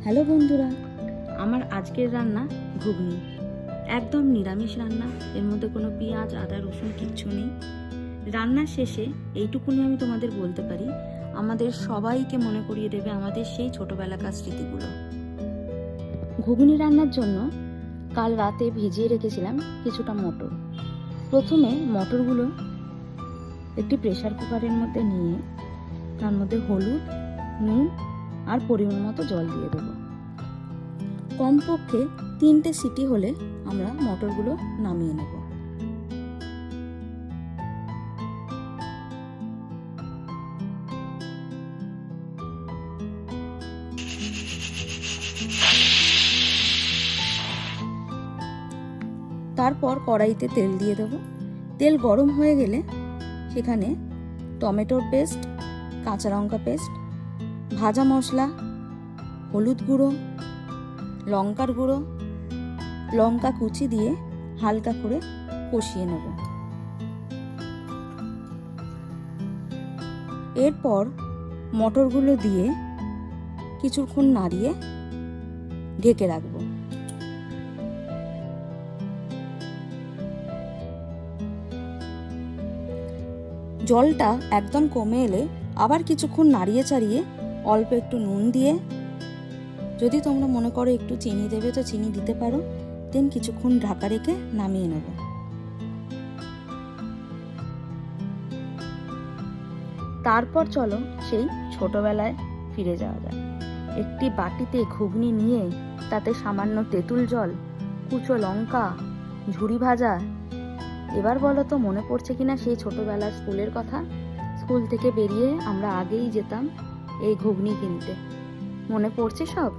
Hello বন্ধুরা, আমার আজকের রান্না ঘুগনি। একদম নিরামিষ রান্না, এর মধ্যে কোনো পেঁয়াজ আদা রসুন কিচ্ছু নেই। রান্নার শেষে এইটুকুনি আমি তোমাদের বলতে পারি, আমাদের সবাইকে মনে করিয়ে দেবে আমাদের সেই ছোটবেলাকার স্মৃতিগুলো। ঘুগনি রান্নার জন্য কাল রাতে ভিজিয়ে রেখেছিলাম কিছুটা মটর। প্রথমে মটরগুলো একটি প্রেসার কুকারের মধ্যে নিয়ে তার মধ্যে হলুদ, নুন আর পরিমাণ মতো জল দিয়ে দেবো। কমপক্ষে 3টে সিটি হলে আমরা মটরগুলো নামিয়ে নেব। তারপর কড়াইতে তেল দিয়ে দেব। তেল গরম হয়ে গেলে সেখানে টমেটোর পেস্ট, কাঁচা লঙ্কা পেস্ট, ভাজা মশলা, হলুদ গুঁড়ো, লঙ্কার গুঁড়ো, লঙ্কা কুচি দিয়ে হালকা করে কষিয়ে নেব। এরপর মটরগুলো দিয়ে কিছুক্ষণ নাড়িয়ে ঢেকে রাখব। জলটা একদম কমে এলে আবার কিছুক্ষণ নাড়িয়ে চাড়িয়ে অল্প একটু নুন দিয়ে, যদি তোমরা মনে করো একটু চিনি দেবে তো চিনি দিতে পারো, দেন কিছুক্ষণ ঢাকা রেখে নামিয়ে নেব। তারপর চলো সেই ছোটবেলায় ফিরে যাওয়া যায়। একটি বাটিতে ঘুগনি নিয়ে তাতে সামান্য তেঁতুল জল, কুচো লঙ্কা, ঝুরি ভাজা। এবার বলো তো মনে পড়ছে কিনা সেই ছোটবেলার স্কুলের কথা? স্কুল থেকে বেরিয়ে আমরা আগেই যেতাম এই ঘুগনি কিনতে। মনে পড়ছে সব?